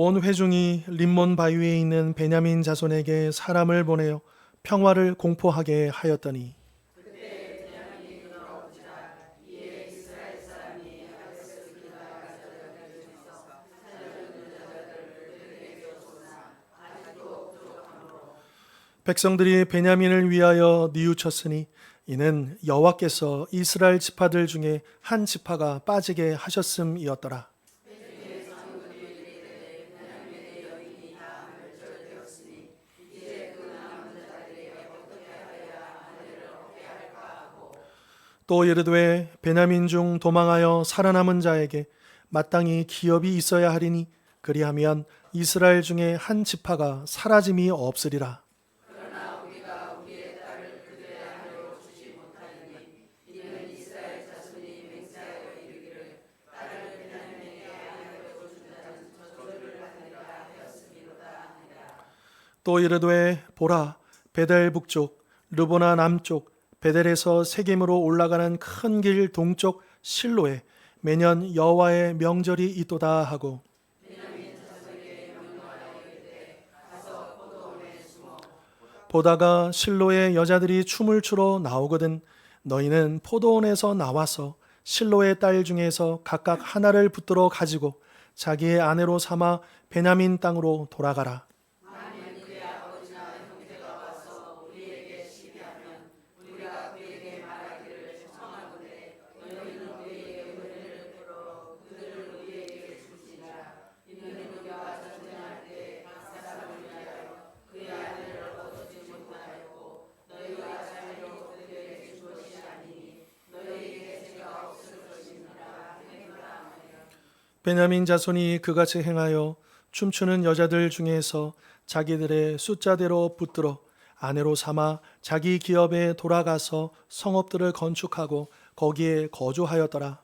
온 회중이 림몬 바위에 있는 베냐민 자손에게 사람을 보내어 평화를 공포하게 하였더니 백성들이 베냐민을 위하여 뉘우쳤으니 이는 여호와께서 이스라엘 지파들 중에 한 지파가 빠지게 하셨음이었더라. 또 이르되 베냐민 중 도망하여 살아남은 자에게 마땅히 기업이 있어야 하리니 그리하면 이스라엘 중에 한 지파가 사라짐이 없으리라. 또 이르되 보라 베델 북쪽 르보나 남쪽 베델에서 세겜으로 올라가는 큰 길 동쪽 실로에 매년 여호와의 명절이 있도다 하고 보다가 실로에 여자들이 춤을 추러 나오거든 너희는 포도원에서 나와서 실로의 딸 중에서 각각 하나를 붙들어 가지고 자기의 아내로 삼아 베냐민 땅으로 돌아가라. 베냐민 자손이 그같이 행하여 춤추는 여자들 중에서 자기들의 숫자대로 붙들어 아내로 삼아 자기 기업에 돌아가서 성읍들을 건축하고 거기에 거주하였더라.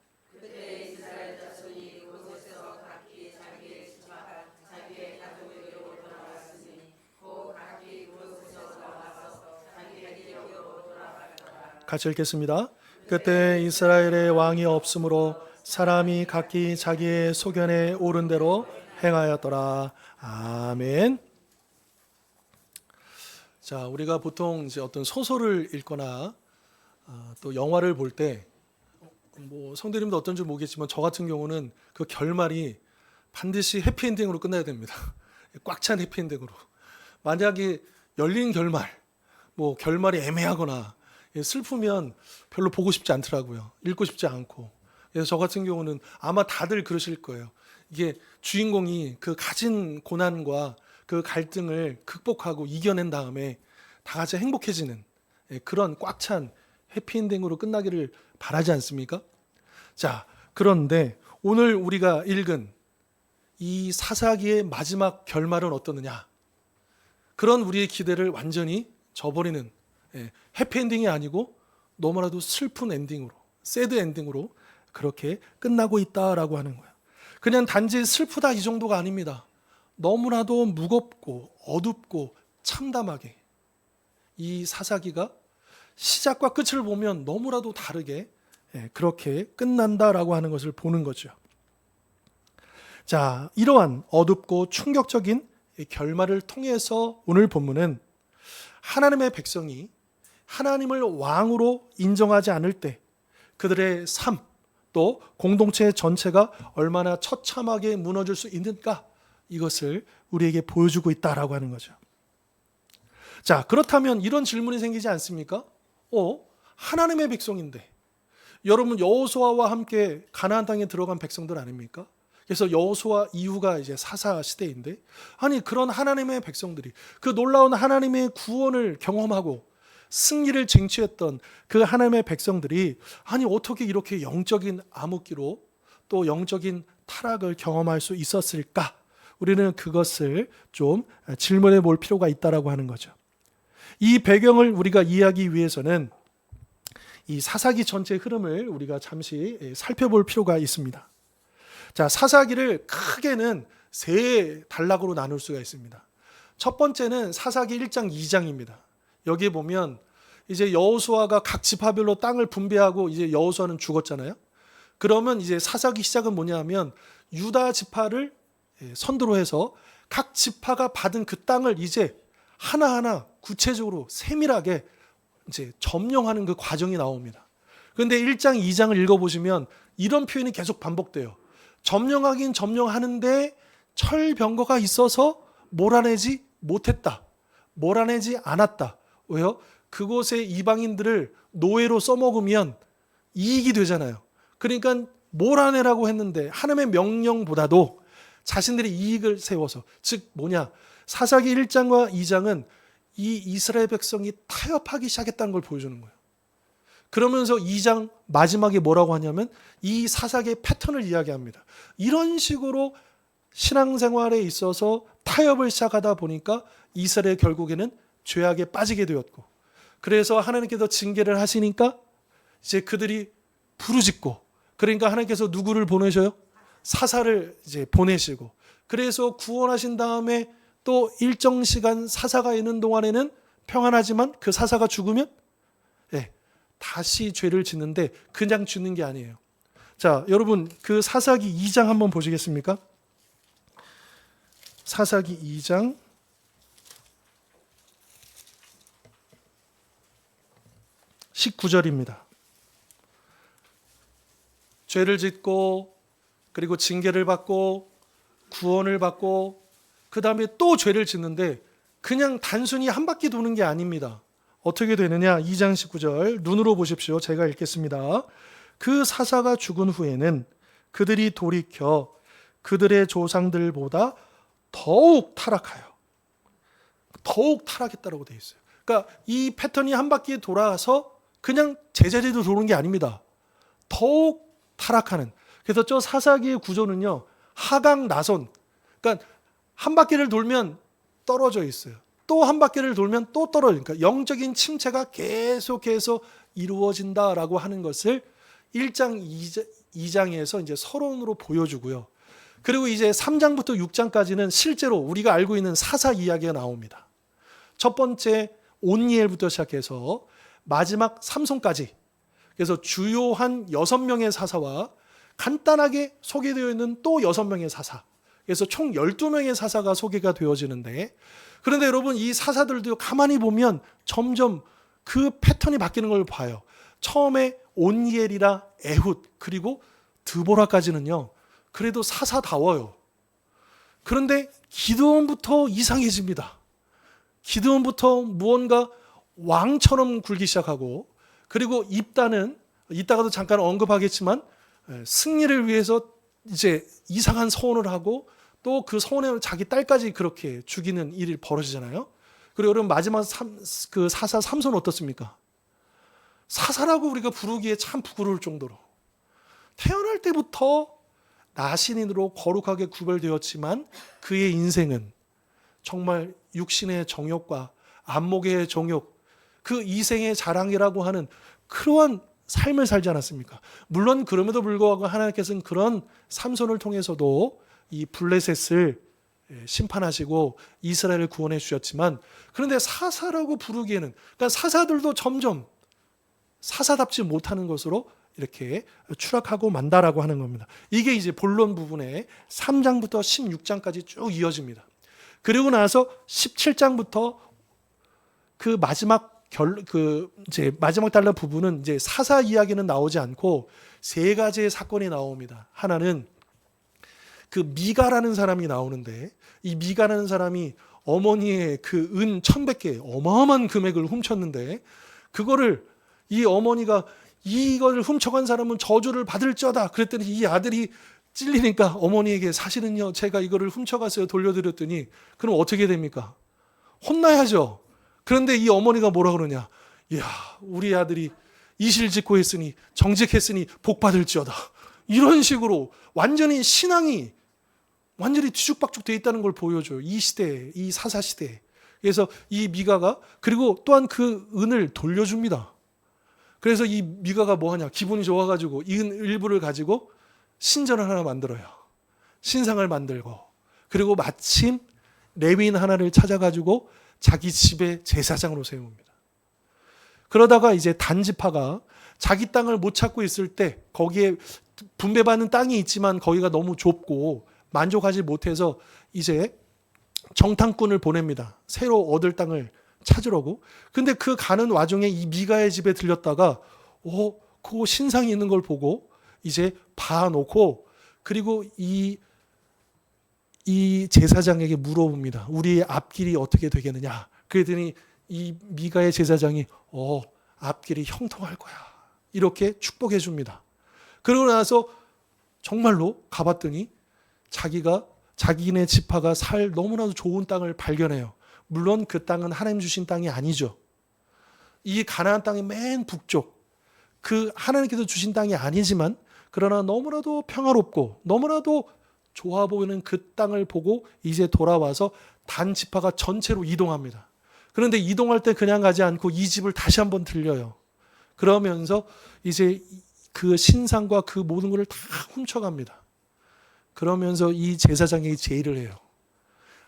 같이 읽겠습니다. 그때 이스라엘의 왕이 없으므로 사람이 각기 자기의 소견에 오른 대로 행하였더라. 아멘. 자, 우리가 보통 이제 어떤 소설을 읽거나 또 영화를 볼 때 뭐 성도님도 어떤지 모르겠지만 저 같은 경우는 그 결말이 반드시 해피엔딩으로 끝나야 됩니다. 꽉 찬 해피엔딩으로. 만약에 열린 결말, 뭐 결말이 애매하거나 슬프면 별로 보고 싶지 않더라고요. 읽고 싶지 않고. 그래서 저 같은 경우는 아마 다들 그러실 거예요. 이게 주인공이 그 가진 고난과 그 갈등을 극복하고 이겨낸 다음에 다 같이 행복해지는 그런 꽉 찬 해피엔딩으로 끝나기를 바라지 않습니까? 자, 그런데 오늘 우리가 읽은 이 사사기의 마지막 결말은 어떠느냐? 그런 우리의 기대를 완전히 저버리는 해피엔딩이 아니고 너무나도 슬픈 엔딩으로, 새드 엔딩으로 그렇게 끝나고 있다라고 하는 거예요. 그냥 단지 슬프다 이 정도가 아닙니다. 너무나도 무겁고 어둡고 참담하게 이 사사기가 시작과 끝을 보면 너무나도 다르게 그렇게 끝난다라고 하는 것을 보는 거죠. 자, 이러한 어둡고 충격적인 결말을 통해서 오늘 본문은 하나님의 백성이 하나님을 왕으로 인정하지 않을 때 그들의 삶, 또 공동체 전체가 얼마나 처참하게 무너질 수 있는가, 이것을 우리에게 보여주고 있다라고 하는 거죠. 자, 그렇다면 이런 질문이 생기지 않습니까? 하나님의 백성인데, 여러분 여호수아와 함께 가나안 땅에 들어간 백성들 아닙니까? 그래서 여호수아 이후가 이제 사사 시대인데, 아니 그런 하나님의 백성들이 그 놀라운 하나님의 구원을 경험하고 승리를 쟁취했던 그 하나님의 백성들이 아니 어떻게 이렇게 영적인 암흑기로 또 영적인 타락을 경험할 수 있었을까? 우리는 그것을 좀 질문해 볼 필요가 있다라고 하는 거죠. 이 배경을 우리가 이해하기 위해서는 이 사사기 전체 흐름을 우리가 잠시 살펴볼 필요가 있습니다. 자, 사사기를 크게는 세 단락으로 나눌 수가 있습니다. 첫 번째는 사사기 1장 2장입니다. 여기에 보면 이제 여호수아가 각 지파별로 땅을 분배하고 이제 여호수아는 죽었잖아요. 그러면 이제 사사기 시작은 뭐냐면 유다 지파를 선두로 해서 각 지파가 받은 그 땅을 이제 하나하나 구체적으로 세밀하게 이제 점령하는 그 과정이 나옵니다. 그런데 1장, 2장을 읽어보시면 이런 표현이 계속 반복돼요. 점령하긴 점령하는데 철병거가 있어서 몰아내지 못했다. 몰아내지 않았다. 왜요? 그곳의 이방인들을 노예로 써먹으면 이익이 되잖아요. 그러니까 몰아내라고 했는데 하나님의 명령보다도 자신들의 이익을 세워서, 즉 뭐냐, 사사기 1장과 2장은 이 이스라엘 백성이 타협하기 시작했다는 걸 보여주는 거예요. 그러면서 2장 마지막에 뭐라고 하냐면 이 사사기의 패턴을 이야기합니다. 이런 식으로 신앙생활에 있어서 타협을 시작하다 보니까 이스라엘 결국에는 죄악에 빠지게 되었고, 그래서 하나님께서 징계를 하시니까 이제 그들이 부르짖고, 그러니까 하나님께서 누구를 보내셔요? 사사를 이제 보내시고, 그래서 구원하신 다음에 또 일정 시간 사사가 있는 동안에는 평안하지만 그 사사가 죽으면 다시 죄를 짓는데 그냥 죽는 게 아니에요. 자, 여러분 그 사사기 2장 한번 보시겠습니까? 사사기 2장 19절입니다. 죄를 짓고 그리고 징계를 받고 구원을 받고 그 다음에 또 죄를 짓는데 그냥 단순히 한 바퀴 도는 게 아닙니다. 어떻게 되느냐? 2장 19절 눈으로 보십시오. 제가 읽겠습니다. 그 사사가 죽은 후에는 그들이 돌이켜 그들의 조상들보다 더욱 타락하여, 더욱 타락했다라고 되어 있어요. 그러니까 이 패턴이 한 바퀴 돌아서 그냥 제자리도 도는 게 아닙니다. 더욱 타락하는. 그래서 저 사사기의 구조는요, 하강 나선. 그러니까 한 바퀴를 돌면 떨어져 있어요. 또 한 바퀴를 돌면 또 떨어지니까 그러니까 영적인 침체가 계속해서 이루어진다라고 하는 것을 1장, 2장에서 이제 서론으로 보여주고요. 그리고 이제 3장부터 6장까지는 실제로 우리가 알고 있는 사사 이야기가 나옵니다. 첫 번째 온니엘부터 시작해서 마지막 삼손까지. 그래서 주요한 6명의 사사와 간단하게 소개되어 있는 또 6명의 사사. 그래서 총 12명의 사사가 소개가 되어지는데, 그런데 여러분 이 사사들도 가만히 보면 점점 그 패턴이 바뀌는 걸 봐요. 처음에 온니엘이라 에훗 그리고 드보라까지는요, 그래도 사사다워요. 그런데 기드온부터 이상해집니다. 기드온부터 무언가 왕처럼 굴기 시작하고, 그리고 입다는 이따가도 잠깐 언급하겠지만 승리를 위해서 이제 이상한 서원을 하고 또 그 서원에 자기 딸까지 그렇게 죽이는 일이 벌어지잖아요. 그리고 여러분 마지막 그 사사 삼손 어떻습니까? 사사라고 우리가 부르기에 참 부끄러울 정도로 태어날 때부터 나신인으로 거룩하게 구별되었지만 그의 인생은 정말 육신의 정욕과 안목의 정욕, 그 이생의 자랑이라고 하는 그러한 삶을 살지 않았습니까? 물론 그럼에도 불구하고 하나님께서는 그런 삼손을 통해서도 이 블레셋을 심판하시고 이스라엘을 구원해 주셨지만, 그런데 사사라고 부르기에는, 그러니까 사사들도 점점 사사답지 못하는 것으로 이렇게 추락하고 만다라고 하는 겁니다. 이게 이제 본론 부분에 3장부터 16장까지 쭉 이어집니다. 그리고 나서 17장부터 그 마지막 이제 마지막 달라 부분은 이제 사사 이야기는 나오지 않고 세 가지의 사건이 나옵니다. 하나는 그 미가라는 사람이 나오는데, 이 미가라는 사람이 어머니의 그 은 1,100개 어마어마한 금액을 훔쳤는데, 그거를 이 어머니가 이걸 훔쳐간 사람은 저주를 받을지어다 그랬더니 이 아들이 찔리니까 어머니에게 사실은요 제가 이거를 훔쳐갔어요 돌려드렸더니, 그럼 어떻게 됩니까? 혼나야죠. 그런데 이 어머니가 뭐라 그러냐? 이야, 우리 아들이 이실직고 했으니 정직했으니 복 받을지어다. 이런 식으로 완전히 신앙이 완전히 뒤죽박죽 되어 있다는 걸 보여줘요. 이 시대에, 이 사사 시대에. 그래서 이 미가가 그리고 또한 그 은을 돌려줍니다. 그래서 이 미가가 뭐하냐? 기분이 좋아가지고 이 은 일부를 가지고 신전을 하나 만들어요. 신상을 만들고, 그리고 마침 레위인 하나를 찾아가지고 자기 집의 제사장으로 세웁니다. 그러다가 이제 단지파가 자기 땅을 못 찾고 있을 때, 거기에 분배받는 땅이 있지만 거기가 너무 좁고 만족하지 못해서 이제 정탐꾼을 보냅니다. 새로 얻을 땅을 찾으려고. 근데 그 가는 와중에 이 미가의 집에 들렸다가 그 신상이 있는 걸 보고 이제 봐놓고, 그리고 이 제사장에게 물어봅니다. 우리의 앞길이 어떻게 되겠느냐. 그랬더니 이 미가의 제사장이 앞길이 형통할 거야, 이렇게 축복해 줍니다. 그러고 나서 정말로 가봤더니 자기네 지파가 살 너무나도 좋은 땅을 발견해요. 물론 그 땅은 하나님 주신 땅이 아니죠. 이 가나안 땅의 맨 북쪽, 그 하나님께서 주신 땅이 아니지만 그러나 너무나도 평화롭고 너무나도 좋아 보이는 그 땅을 보고 이제 돌아와서 단 지파가 전체로 이동합니다. 그런데 이동할 때 그냥 가지 않고 이 집을 다시 한번 들려요. 그러면서 이제 그 신상과 그 모든 것을 다 훔쳐갑니다. 그러면서 이 제사장에게 제의를 해요.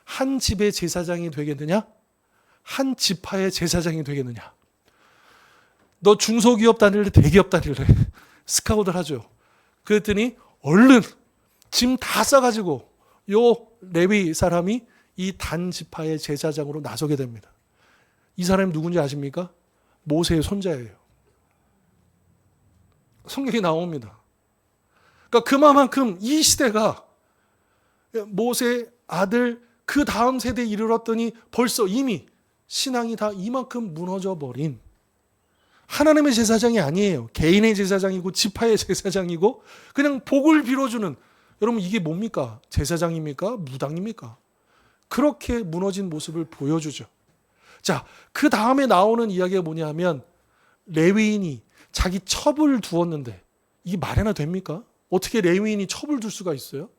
한 집의 제사장이 되겠느냐? 한 지파의 제사장이 되겠느냐? 너 중소기업 다닐래? 대기업 다닐래? 스카우트를 하죠. 그랬더니 얼른 짐 다 싸가지고 요 레위 사람이 이 단 지파의 제사장으로 나서게 됩니다. 이 사람이 누군지 아십니까? 모세의 손자예요. 성경에 나옵니다. 그러니까 그만큼 이 시대가 모세의 아들 그 다음 세대에 이르렀더니 벌써 이미 신앙이 다 이만큼 무너져 버린, 하나님의 제사장이 아니에요. 개인의 제사장이고 지파의 제사장이고 그냥 복을 빌어주는, 여러분 이게 뭡니까? 제사장입니까? 무당입니까? 그렇게 무너진 모습을 보여주죠. 자, 그 다음에 나오는 이야기가 뭐냐면 레위인이 자기 첩을 두었는데, 이게 말이나 됩니까? 어떻게 레위인이 첩을 둘 수가 있어요?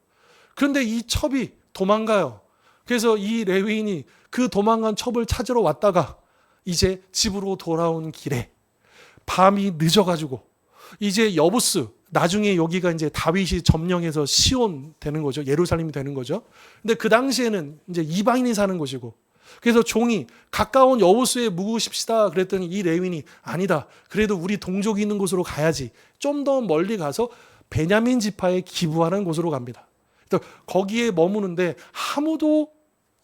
그런데 이 첩이 도망가요. 그래서 이 레위인이 그 도망간 첩을 찾으러 왔다가 이제 집으로 돌아온 길에 밤이 늦어가지고 이제 여부스, 나중에 여기가 이제 다윗이 점령해서 시온 되는 거죠. 예루살렘이 되는 거죠. 근데 그 당시에는 이제 이방인이 사는 곳이고, 그래서 종이 가까운 여부스에 묵으십시다 그랬더니 이 레위인이 아니다, 그래도 우리 동족이 있는 곳으로 가야지, 좀 더 멀리 가서 베냐민 지파에 기부하는 곳으로 갑니다. 거기에 머무는데 아무도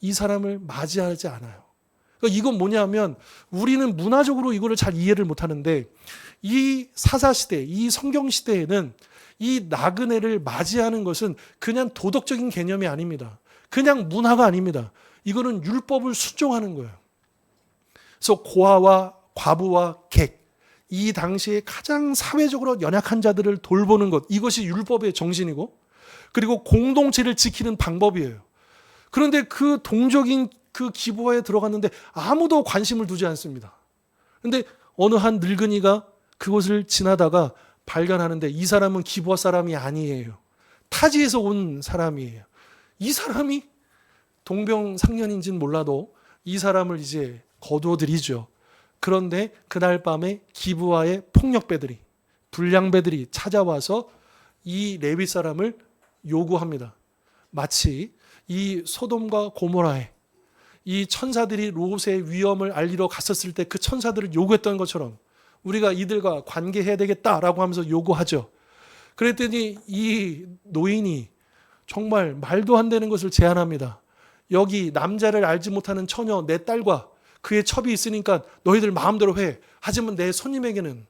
이 사람을 맞이하지 않아요. 그러니까 이건 뭐냐면 우리는 문화적으로 이거를 잘 이해를 못하는데, 이 사사시대, 이 성경시대에는 이 나그네를 맞이하는 것은 그냥 도덕적인 개념이 아닙니다. 그냥 문화가 아닙니다. 이거는 율법을 순종하는 거예요. 그래서 고아와 과부와 객, 이 당시에 가장 사회적으로 연약한 자들을 돌보는 것, 이것이 율법의 정신이고, 그리고 공동체를 지키는 방법이에요. 그런데 그 동적인 그 기부화에 들어갔는데 아무도 관심을 두지 않습니다. 그런데 어느 한 늙은이가 그곳을 지나다가 발견하는데 이 사람은 기부화 사람이 아니에요. 타지에서 온 사람이에요. 이 사람이 동병상련인지는 몰라도 이 사람을 이제 거두어들이죠. 그런데 그날 밤에 기부화의 폭력배들이, 불량배들이 찾아와서 이 레위 사람을 요구합니다. 마치 이 소돔과 고모라에 이 천사들이 롯의 위험을 알리러 갔었을 때 그 천사들을 요구했던 것처럼 우리가 이들과 관계해야 되겠다라고 하면서 요구하죠. 그랬더니 이 노인이 정말 말도 안 되는 것을 제안합니다. 여기 남자를 알지 못하는 처녀 내 딸과 그의 첩이 있으니까 너희들 마음대로 해. 하지만 내 손님에게는.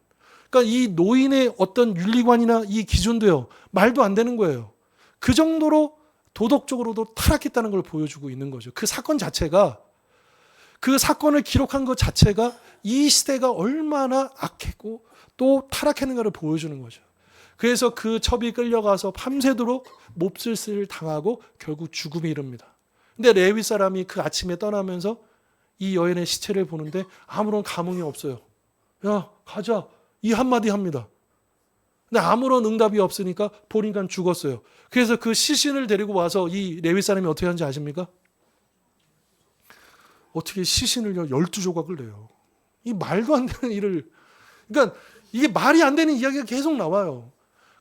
그러니까 이 노인의 어떤 윤리관이나 이 기준도요, 말도 안 되는 거예요. 그 정도로 도덕적으로도 타락했다는 걸 보여주고 있는 거죠. 그 사건 자체가, 그 사건을 기록한 것 자체가 이 시대가 얼마나 악했고 또 타락했는가를 보여주는 거죠. 그래서 그 첩이 끌려가서 밤새도록 몹쓸쓸 당하고 결국 죽음에 이릅니다. 근데 레위 사람이 그 아침에 떠나면서 이 여인의 시체를 보는데 아무런 감흥이 없어요. 야, 가자. 이 한마디 합니다. 근데 아무런 응답이 없으니까 보니까 죽었어요. 그래서 그 시신을 데리고 와서 이 레위 사람이 어떻게 하는지 아십니까? 어떻게 시신을 12조각을 내요. 이 말도 안 되는 일을. 그러니까 이게 말이 안 되는 이야기가 계속 나와요.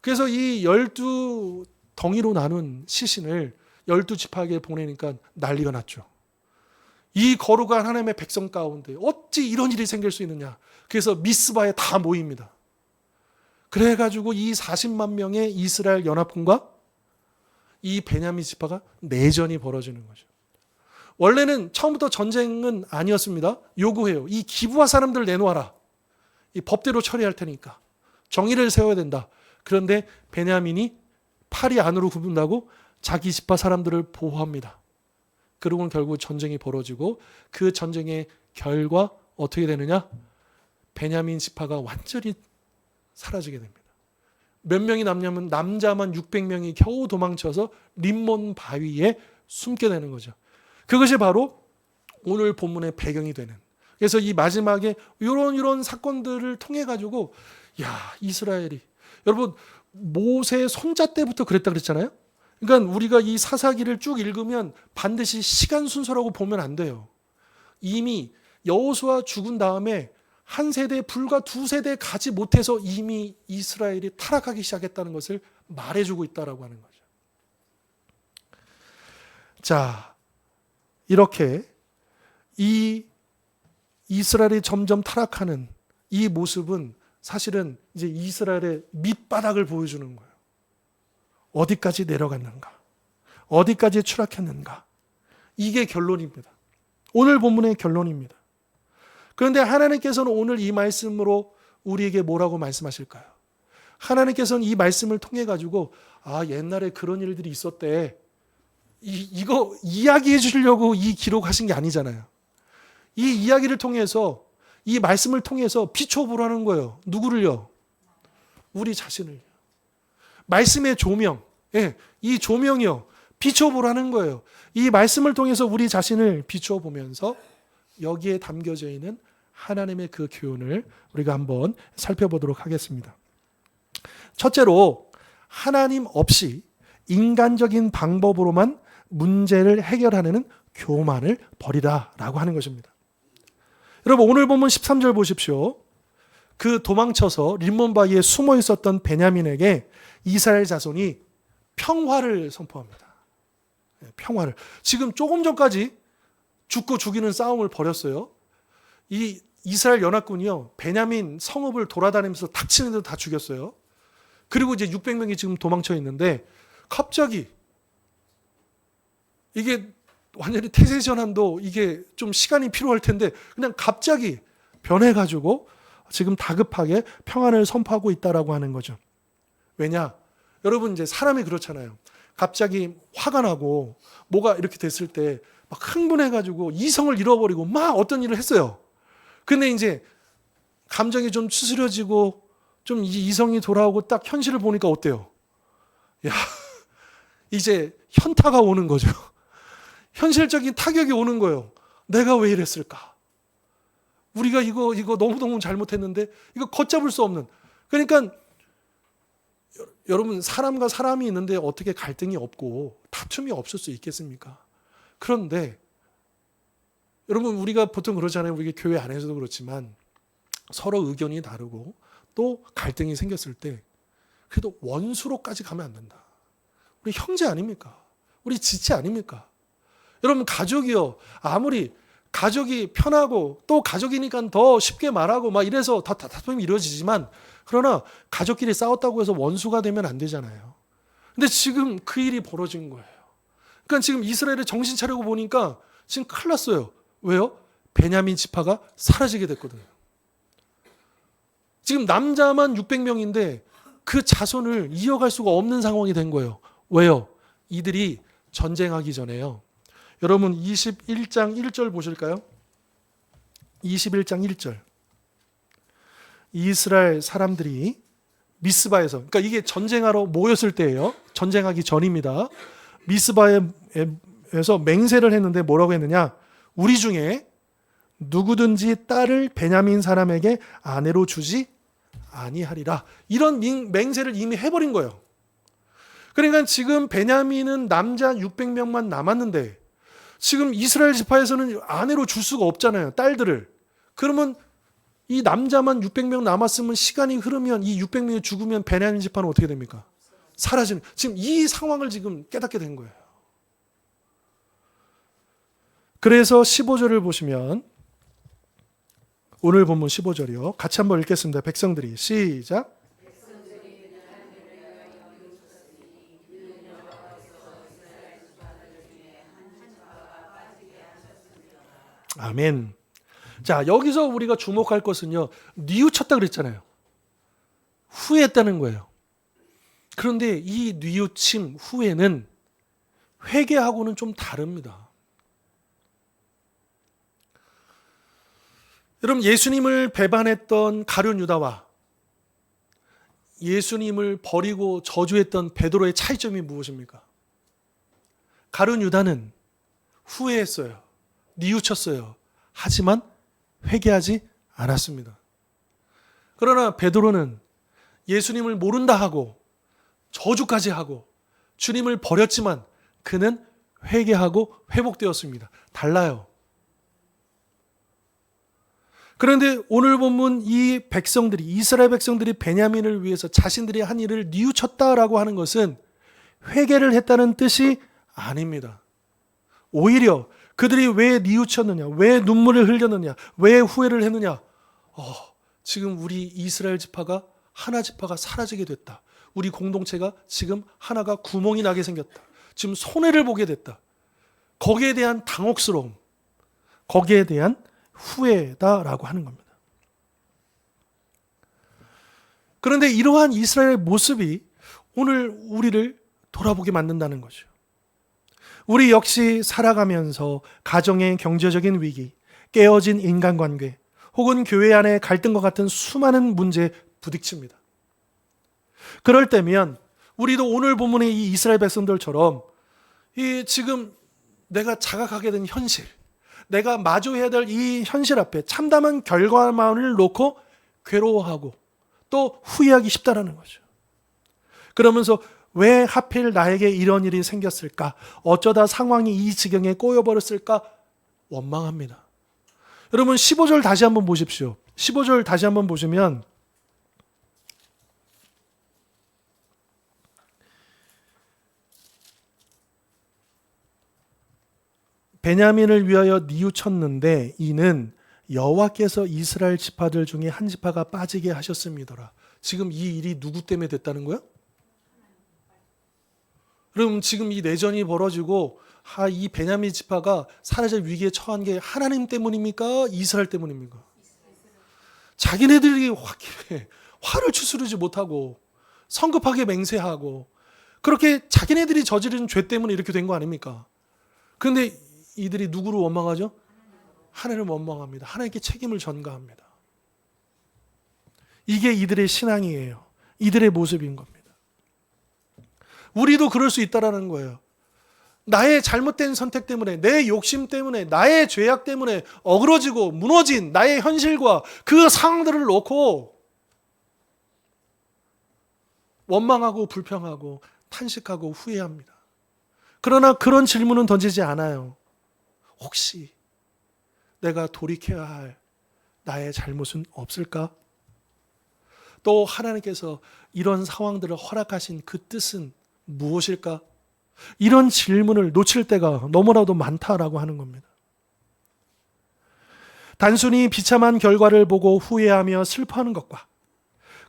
그래서 이 12덩이로 나눈 시신을 12지파에게 보내니까 난리가 났죠. 이 거룩한 하나님의 백성 가운데 어찌 이런 일이 생길 수 있느냐. 그래서 미스바에 다 모입니다. 그래가지고 이 40만 명의 이스라엘 연합군과 이 베냐민 지파가 내전이 벌어지는 거죠. 원래는 처음부터 전쟁은 아니었습니다. 요구해요. 이 기브아 사람들 내놓아라. 이 법대로 처리할 테니까. 정의를 세워야 된다. 그런데 베냐민이 팔이 안으로 굽는다고 자기 지파 사람들을 보호합니다. 그러고는 결국 전쟁이 벌어지고 그 전쟁의 결과 어떻게 되느냐? 베냐민 지파가 완전히 사라지게 됩니다. 몇 명이 남냐면 남자만 600명이 겨우 도망쳐서 림몬 바위에 숨게 되는 거죠. 그것이 바로 오늘 본문의 배경이 되는. 그래서 이 마지막에 이런 사건들을 통해 가지고 이스라엘이 여러분 모세 손자 때부터 그랬다 그랬잖아요. 그러니까 우리가 이 사사기를 쭉 읽으면 반드시 시간 순서라고 보면 안 돼요. 이미 여호수아 죽은 다음에 한 세대 불과 두 세대 가지 못해서 이미 이스라엘이 타락하기 시작했다는 것을 말해주고 있다라고 하는 거죠. 자, 이렇게 이 이스라엘이 점점 타락하는 이 모습은 사실은 이제 이스라엘의 밑바닥을 보여주는 거예요. 어디까지 내려갔는가? 어디까지 추락했는가? 이게 결론입니다. 오늘 본문의 결론입니다. 그런데 하나님께서는 오늘 이 말씀으로 우리에게 뭐라고 말씀하실까요? 하나님께서는 이 말씀을 통해 가지고 옛날에 그런 일들이 있었대. 이거 이야기해 주시려고 이 기록하신 게 아니잖아요. 이 이야기를 통해서 이 말씀을 통해서 비춰보라는 거예요. 누구를요? 우리 자신을요. 말씀의 조명, 이 조명이요. 비춰보라는 거예요. 이 말씀을 통해서 우리 자신을 비춰보면서 여기에 담겨져 있는 하나님의 그 교훈을 우리가 한번 살펴보도록 하겠습니다. 첫째로 하나님 없이 인간적인 방법으로만 문제를 해결하는 교만을 버리라라고 하는 것입니다. 여러분 오늘 본문 13절 보십시오. 그 도망쳐서 림몬 바위에 숨어 있었던 베냐민에게 이스라엘 자손이 평화를 선포합니다. 평화를. 지금 조금 전까지 죽고 죽이는 싸움을 벌였어요. 이 이스라엘 연합군이요. 베냐민 성읍을 돌아다니면서 닥치는 대로 다 죽였어요. 그리고 이제 600명이 지금 도망쳐 있는데 갑자기 이게 완전히 태세전환도 이게 좀 시간이 필요할 텐데 그냥 갑자기 변해가지고 지금 다급하게 평안을 선포하고 있다라고 하는 거죠. 왜냐? 여러분 이제 사람이 그렇잖아요. 갑자기 화가 나고 뭐가 이렇게 됐을 때 막 흥분해가지고 이성을 잃어버리고 막 어떤 일을 했어요. 근데 이제 감정이 좀 추스려지고 좀 이성이 돌아오고 딱 현실을 보니까 어때요? 이제 현타가 오는 거죠. 현실적인 타격이 오는 거예요. 내가 왜 이랬을까? 우리가 이거 너무너무 잘못했는데 이거 걷잡을 수 없는. 그러니까 여러분 사람과 사람이 있는데 어떻게 갈등이 없고 다툼이 없을 수 있겠습니까? 그런데 여러분 우리가 보통 그러잖아요. 우리 교회 안에서도 그렇지만 서로 의견이 다르고 또 갈등이 생겼을 때 그래도 원수로까지 가면 안 된다. 우리 형제 아닙니까? 우리 지체 아닙니까? 여러분 가족이요. 아무리 가족이 편하고 또 가족이니까 더 쉽게 말하고 막 이래서 다툼이 이루어지지만 그러나 가족끼리 싸웠다고 해서 원수가 되면 안 되잖아요. 근데 지금 그 일이 벌어진 거예요. 그러니까 지금 이스라엘이 정신 차리고 보니까 지금 큰일 났어요. 왜요? 베냐민 지파가 사라지게 됐거든요. 지금 남자만 600명인데 그 자손을 이어갈 수가 없는 상황이 된 거예요. 왜요? 이들이 전쟁하기 전에요. 여러분 21장 1절 보실까요? 21장 1절. 이스라엘 사람들이 미스바에서, 그러니까 이게 전쟁하러 모였을 때예요. 전쟁하기 전입니다. 미스바에서 맹세를 했는데 뭐라고 했느냐? 우리 중에 누구든지 딸을 베냐민 사람에게 아내로 주지 아니하리라. 이런 맹세를 이미 해버린 거예요. 그러니까 지금 베냐민은 남자 600명만 남았는데 지금 이스라엘 지파에서는 아내로 줄 수가 없잖아요. 딸들을. 그러면 이 남자만 600명 남았으면 시간이 흐르면 이 600명이 죽으면 베냐민 지파는 어떻게 됩니까? 사라지는. 지금 이 상황을 지금 깨닫게 된 거예요. 그래서 15절을 보시면 오늘 본문 15절이요. 같이 한번 읽겠습니다. 백성들이 시작. 아멘. 자, 여기서 우리가 주목할 것은요, 뉘우쳤다 그랬잖아요. 후회했다는 거예요. 그런데 이 뉘우침, 후회는 회개하고는 좀 다릅니다. 여러분, 예수님을 배반했던 가룟 유다와 예수님을 버리고 저주했던 베드로의 차이점이 무엇입니까? 가룟 유다는 후회했어요. 뉘우쳤어요. 하지만 회개하지 않았습니다. 그러나 베드로는 예수님을 모른다 하고 저주까지 하고 주님을 버렸지만 그는 회개하고 회복되었습니다. 달라요. 그런데 오늘 본문 이 백성들이, 이스라엘 백성들이 베냐민을 위해서 자신들이 한 일을 뉘우쳤다라고 하는 것은 회개를 했다는 뜻이 아닙니다. 오히려 그들이 왜 뉘우쳤느냐, 왜 눈물을 흘렸느냐, 왜 후회를 했느냐. 지금 우리 이스라엘 지파가, 하나 지파가 사라지게 됐다. 우리 공동체가 지금 하나가 구멍이 나게 생겼다. 지금 손해를 보게 됐다. 거기에 대한 당혹스러움, 거기에 대한 후회다라고 하는 겁니다. 그런데 이러한 이스라엘의 모습이 오늘 우리를 돌아보게 만든다는 거죠. 우리 역시 살아가면서 가정의 경제적인 위기, 깨어진 인간관계, 혹은 교회 안의 갈등과 같은 수많은 문제에 부딪힙니다. 그럴 때면 우리도 오늘 본문의 이 이스라엘 백성들처럼 이 지금 내가 자각하게 된 현실, 내가 마주해야 될 이 현실 앞에 참담한 결과만을 놓고 괴로워하고 또 후회하기 쉽다라는 거죠. 그러면서 왜 하필 나에게 이런 일이 생겼을까? 어쩌다 상황이 이 지경에 꼬여버렸을까? 원망합니다. 여러분 15절 다시 한번 보십시오. 15절 다시 한번 보시면 베냐민을 위하여 뉘우쳤는데 이는 여호와께서 이스라엘 지파들 중에 한 지파가 빠지게 하셨음이더라. 지금 이 일이 누구 때문에 됐다는 거야? 그럼 지금 이 내전이 벌어지고 이 베냐민 지파가 사라질 위기에 처한 게 하나님 때문입니까? 이스라엘 때문입니까? 자기네들이 화를 추스르지 못하고 성급하게 맹세하고 그렇게 자기네들이 저지른 죄 때문에 이렇게 된 거 아닙니까? 그런데 이들이 누구를 원망하죠? 하나님을 원망합니다. 하나님께 책임을 전가합니다. 이게 이들의 신앙이에요. 이들의 모습인 겁니다. 우리도 그럴 수 있다라는 거예요. 나의 잘못된 선택 때문에, 내 욕심 때문에, 나의 죄악 때문에 어그러지고 무너진 나의 현실과 그 상황들을 놓고 원망하고 불평하고 탄식하고 후회합니다. 그러나 그런 질문은 던지지 않아요. 혹시 내가 돌이켜야 할 나의 잘못은 없을까? 또 하나님께서 이런 상황들을 허락하신 그 뜻은 무엇일까? 이런 질문을 놓칠 때가 너무나도 많다라고 하는 겁니다. 단순히 비참한 결과를 보고 후회하며 슬퍼하는 것과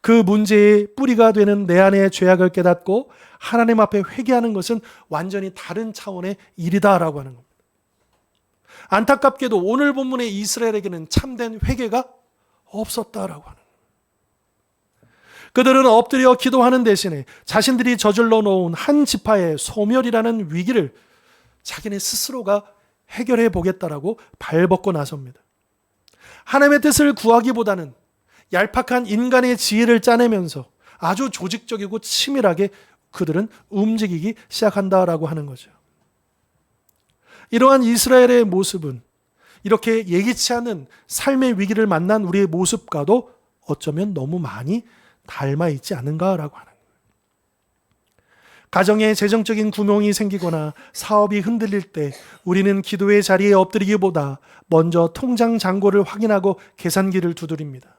그 문제의 뿌리가 되는 내 안의 죄악을 깨닫고 하나님 앞에 회개하는 것은 완전히 다른 차원의 일이다라고 하는 겁니다. 안타깝게도 오늘 본문의 이스라엘에게는 참된 회개가 없었다라고 하는 거예요. 그들은 엎드려 기도하는 대신에 자신들이 저질러 놓은 한 지파의 소멸이라는 위기를 자기네 스스로가 해결해 보겠다라고 발벗고 나섭니다. 하나님의 뜻을 구하기보다는 얄팍한 인간의 지혜를 짜내면서 아주 조직적이고 치밀하게 그들은 움직이기 시작한다라고 하는 거죠. 이러한 이스라엘의 모습은 이렇게 예기치 않은 삶의 위기를 만난 우리의 모습과도 어쩌면 너무 많이 닮아 있지 않은가라고 하는 거예요. 가정에 재정적인 구멍이 생기거나 사업이 흔들릴 때 우리는 기도의 자리에 엎드리기보다 먼저 통장 잔고를 확인하고 계산기를 두드립니다.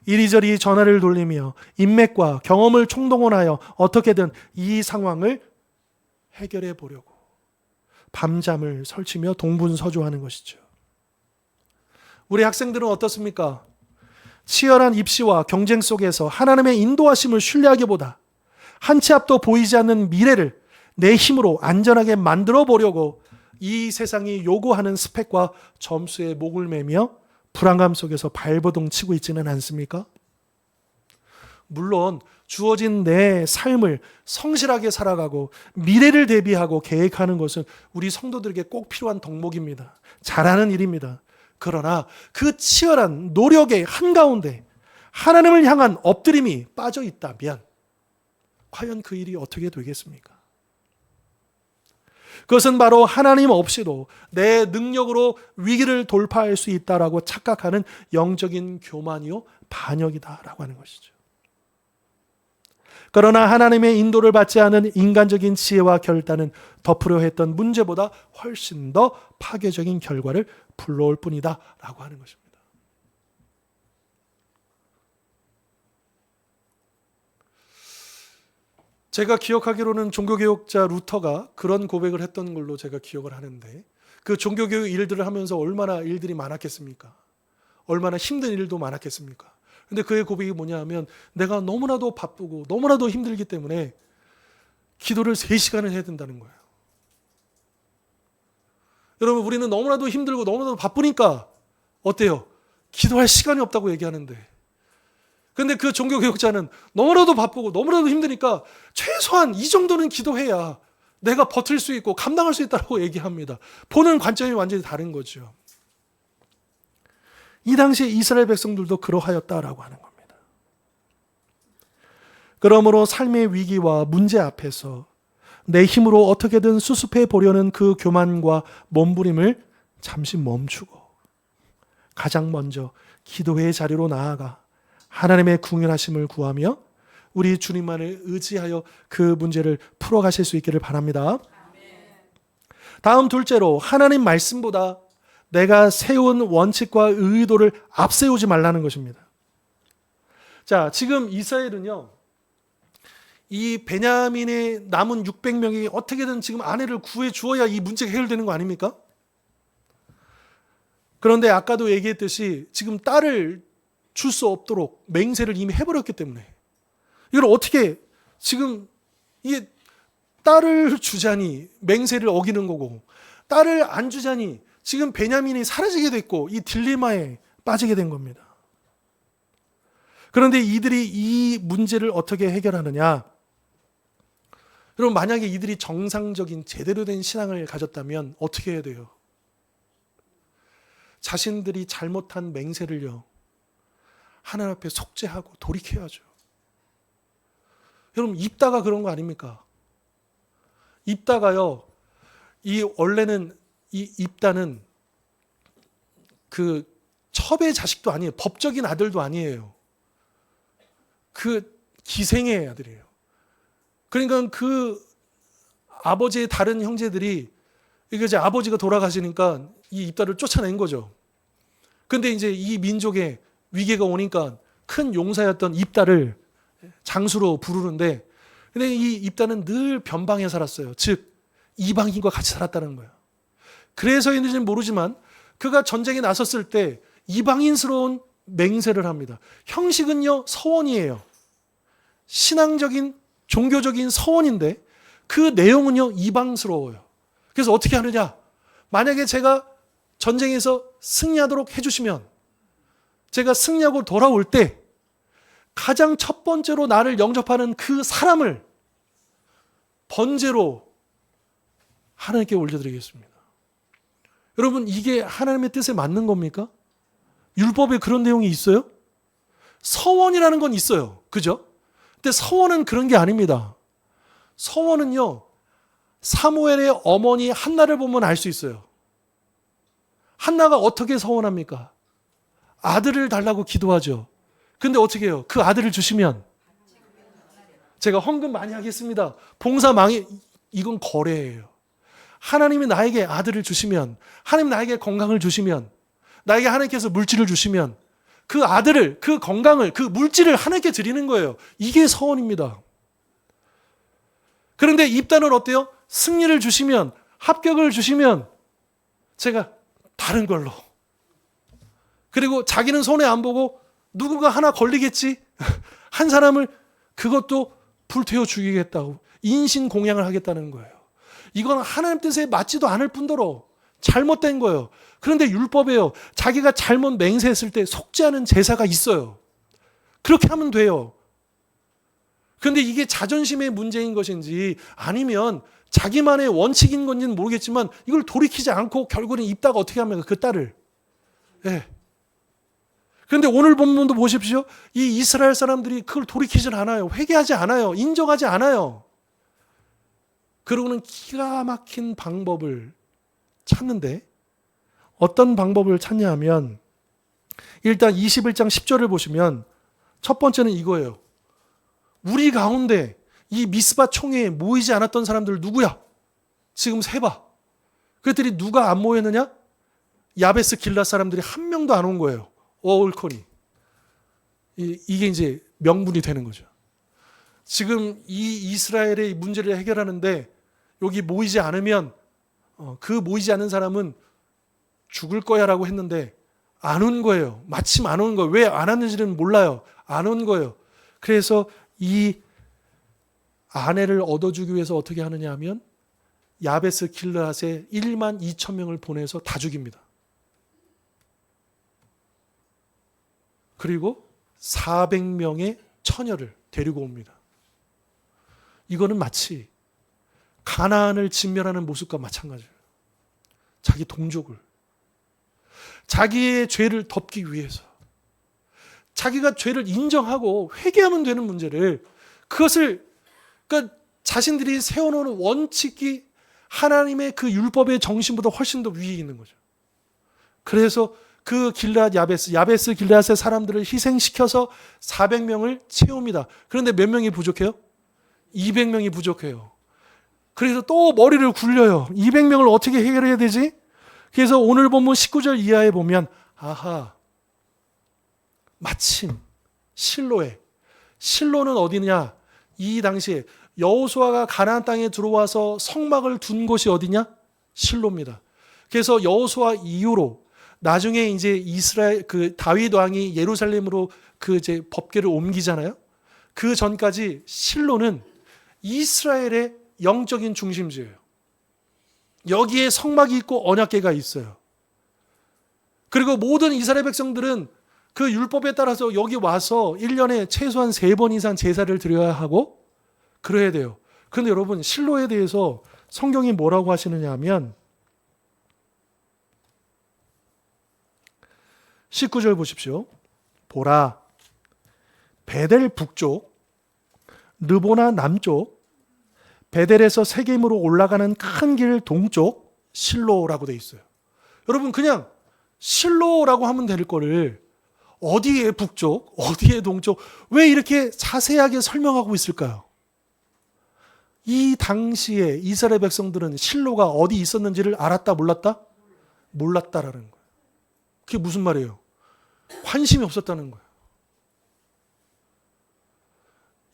이리저리 전화를 돌리며 인맥과 경험을 총동원하여 어떻게든 이 상황을 해결해 보려고 밤잠을 설치며 동분서주하는 것이죠. 우리 학생들은 어떻습니까? 치열한 입시와 경쟁 속에서 하나님의 인도하심을 신뢰하기보다 한 치 앞도 보이지 않는 미래를 내 힘으로 안전하게 만들어 보려고 이 세상이 요구하는 스펙과 점수에 목을 매며 불안감 속에서 발버둥 치고 있지는 않습니까? 물론 주어진 내 삶을 성실하게 살아가고 미래를 대비하고 계획하는 것은 우리 성도들에게 꼭 필요한 덕목입니다. 잘하는 일입니다. 그러나 그 치열한 노력의 한가운데 하나님을 향한 엎드림이 빠져 있다면 과연 그 일이 어떻게 되겠습니까? 그것은 바로 하나님 없이도 내 능력으로 위기를 돌파할 수 있다라고 착각하는 영적인 교만이요 반역이다라고 하는 것이죠. 그러나 하나님의 인도를 받지 않은 인간적인 지혜와 결단은 덮으려 했던 문제보다 훨씬 더 파괴적인 결과를 불러올 뿐이다 라고 하는 것입니다. 제가 기억하기로는 종교개혁자 루터가 그런 고백을 했던 걸로 제가 기억을 하는데, 그 종교개혁 일들을 하면서 얼마나 일들이 많았겠습니까? 얼마나 힘든 일도 많았겠습니까? 근데 그의 고백이 뭐냐 하면, 내가 너무나도 바쁘고 너무나도 힘들기 때문에 기도를 3시간을 해야 된다는 거예요. 여러분, 우리는 너무나도 힘들고 너무나도 바쁘니까 어때요? 기도할 시간이 없다고 얘기하는데, 근데 그 종교개혁자는 너무나도 바쁘고 너무나도 힘드니까 최소한 이 정도는 기도해야 내가 버틸 수 있고 감당할 수 있다고 얘기합니다. 보는 관점이 완전히 다른 거죠. 이 당시에 이스라엘 백성들도 그러하였다라고 하는 겁니다. 그러므로 삶의 위기와 문제 앞에서 내 힘으로 어떻게든 수습해 보려는 그 교만과 몸부림을 잠시 멈추고 가장 먼저 기도의 자리로 나아가 하나님의 궁휼하심을 구하며 우리 주님만을 의지하여 그 문제를 풀어가실 수 있기를 바랍니다. 다음 둘째로, 하나님 말씀보다 내가 세운 원칙과 의도를 앞세우지 말라는 것입니다. 자, 지금 이스라엘은요, 이 베냐민의 남은 600명이 어떻게든 지금 아내를 구해 주어야 이 문제가 해결되는 거 아닙니까? 그런데 아까도 얘기했듯이 지금 딸을 줄 수 없도록 맹세를 이미 해버렸기 때문에 이걸 어떻게, 지금 이게 딸을 주자니 맹세를 어기는 거고, 딸을 안 주자니 지금 베냐민이 사라지게 됐고, 이 딜레마에 빠지게 된 겁니다. 그런데 이들이 이 문제를 어떻게 해결하느냐? 여러분, 만약에 이들이 정상적인 제대로 된 신앙을 가졌다면 어떻게 해야 돼요? 자신들이 잘못한 맹세를요, 하나님 앞에 속죄하고 돌이켜야죠. 여러분, 입다가 그런 거 아닙니까? 입다가요, 원래는 이 입다는 그 첩의 자식도 아니에요. 법적인 아들도 아니에요. 그 기생의 아들이에요. 그러니까 그 아버지의 다른 형제들이, 이게 이제 아버지가 돌아가시니까 이 입다를 쫓아낸 거죠. 근데 이제 이 민족에 위기가 오니까 큰 용사였던 입다를 장수로 부르는데, 근데 이 입다는 늘 변방에 살았어요. 즉 이방인과 같이 살았다는 거예요. 그래서인지는 모르지만 그가 전쟁에 나섰을 때 이방인스러운 맹세를 합니다. 형식은요, 서원이에요. 신앙적인 종교적인 서원인데 그 내용은요, 이방스러워요. 그래서 어떻게 하느냐? 만약에 제가 전쟁에서 승리하도록 해주시면, 제가 승리하고 돌아올 때 가장 첫 번째로 나를 영접하는 그 사람을 번제로 하나님께 올려드리겠습니다. 여러분, 이게 하나님의 뜻에 맞는 겁니까? 율법에 그런 내용이 있어요? 서원이라는 건 있어요. 그죠? 근데 서원은 그런 게 아닙니다. 서원은요, 사무엘의 어머니 한나를 보면 알 수 있어요. 한나가 어떻게 서원합니까? 아들을 달라고 기도하죠. 근데 어떻게 해요? 그 아들을 주시면 제가 헌금 많이 하겠습니다. 봉사 이건 거래예요. 하나님이 나에게 아들을 주시면, 하나님 나에게 건강을 주시면, 나에게 하나님께서 물질을 주시면 그 아들을, 그 건강을, 그 물질을 하나님께 드리는 거예요. 이게 서원입니다. 그런데 입단은 어때요? 승리를 주시면, 합격을 주시면 제가 다른 걸로, 그리고 자기는 손해 안 보고 누군가 하나 걸리겠지, 한 사람을 그것도 불태워 죽이겠다고 인신공양을 하겠다는 거예요. 이건 하나님 뜻에 맞지도 않을 뿐더러 잘못된 거예요. 그런데 율법에요, 자기가 잘못 맹세했을 때 속지 않은 제사가 있어요. 그렇게 하면 돼요. 그런데 이게 자존심의 문제인 것인지 아니면 자기만의 원칙인 건지는 모르겠지만 이걸 돌이키지 않고 결국은 입다가 어떻게 합니까? 그 딸을. 예. 그런데 오늘 본문도 보십시오. 이 이스라엘 사람들이 그걸 돌이키질 않아요. 회개하지 않아요. 인정하지 않아요. 그러고는 기가 막힌 방법을 찾는데 어떤 방법을 찾냐 하면 일단 21장 10절을 보시면 첫 번째는 이거예요. 우리 가운데 이 미스바 총회에 모이지 않았던 사람들 누구야? 지금 세봐. 그랬더니 누가 안 모였느냐? 야베스 길라 사람들이 한 명도 안 온 거예요. 옳거니. 이게 이제 명분이 되는 거죠. 지금 이 이스라엘의 문제를 해결하는데 여기 모이지 않으면 그 모이지 않은 사람은 죽을 거야 라고 했는데 안 온 거예요. 마침 안 온 거예요. 왜 안 왔는지는 몰라요. 안 온 거예요. 그래서 이 아내를 얻어주기 위해서 어떻게 하느냐 하면 야베스 길르앗에 1만 2천 명을 보내서 다 죽입니다. 그리고 400명의 처녀를 데리고 옵니다. 이거는 마치 가나안을 진멸하는 모습과 마찬가지예요. 자기 동족을, 자기의 죄를 덮기 위해서, 자기가 죄를 인정하고 회개하면 되는 문제를, 그것을 그러니까 자신들이 세워놓은 원칙이 하나님의 그 율법의 정신보다 훨씬 더 위에 있는 거죠. 그래서 그 길앗 야베스 길앗의 사람들을 희생시켜서 400명을 채웁니다. 그런데 몇 명이 부족해요? 200명이 부족해요. 그래서 또 머리를 굴려요. 200명을 어떻게 해결해야 되지? 그래서 오늘 본문 19절 이하에 보면 아하, 마침 실로는 어디냐? 이 당시에 여호수아가 가나안 땅에 들어와서 성막을 둔 곳이 어디냐? 실로입니다. 그래서 여호수아 이후로 나중에 이제 이스라엘 그 다윗 왕이 예루살렘으로 그 이제 법궤를 옮기잖아요. 그 전까지 실로는 이스라엘의 영적인 중심지예요. 여기에 성막이 있고 언약궤가 있어요. 그리고 모든 이스라엘 백성들은 그 율법에 따라서 여기 와서 1년에 최소한 3번 이상 제사를 드려야 하고 그래야 돼요. 그런데 여러분 실로에 대해서 성경이 뭐라고 하시느냐 하면 19절 보십시오. 보라, 베델 북쪽, 르보나 남쪽, 베델에서 세겜으로 올라가는 큰 길 동쪽 실로라고 돼 있어요. 여러분 그냥 실로라고 하면 될 거를 어디에 북쪽, 어디에 동쪽, 왜 이렇게 자세하게 설명하고 있을까요? 이 당시에 이스라엘 백성들은 실로가 어디 있었는지를 알았다, 몰랐다? 몰랐다라는 거예요. 그게 무슨 말이에요? 관심이 없었다는 거예요.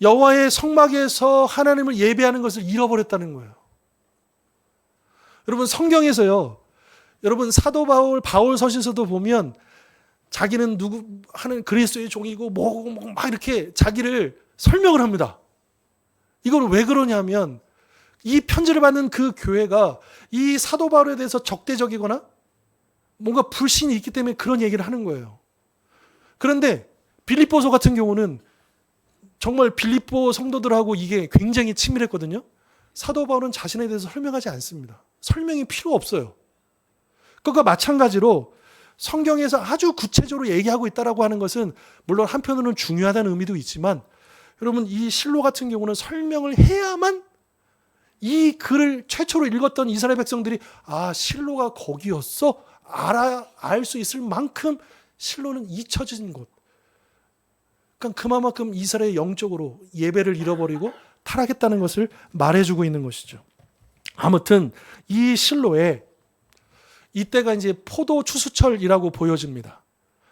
여호와의 성막에서 하나님을 예배하는 것을 잃어버렸다는 거예요. 여러분 성경에서요, 여러분 사도 바울 서신서도 보면 자기는 누구 하는 그리스도의 종이고 뭐고 막 이렇게 자기를 설명을 합니다. 이걸 왜 그러냐면 이 편지를 받는 그 교회가 이 사도 바울에 대해서 적대적이거나 뭔가 불신이 있기 때문에 그런 얘기를 하는 거예요. 그런데 빌립보서 같은 경우는 정말 빌립보 성도들하고 이게 굉장히 친밀했거든요. 사도 바울은 자신에 대해서 설명하지 않습니다. 설명이 필요 없어요. 그것과 마찬가지로 성경에서 아주 구체적으로 얘기하고 있다라고 하는 것은 물론 한편으로는 중요하다는 의미도 있지만 여러분 이 실로 같은 경우는 설명을 해야만 이 글을 최초로 읽었던 이스라엘 백성들이 아 실로가 거기였어? 알 수 있을 만큼 실로는 잊혀진 곳. 그러니까 그만큼 이스라엘 영적으로 예배를 잃어버리고 타락했다는 것을 말해주고 있는 것이죠. 아무튼 이 실로에 이때가 이제 포도 추수철이라고 보여집니다.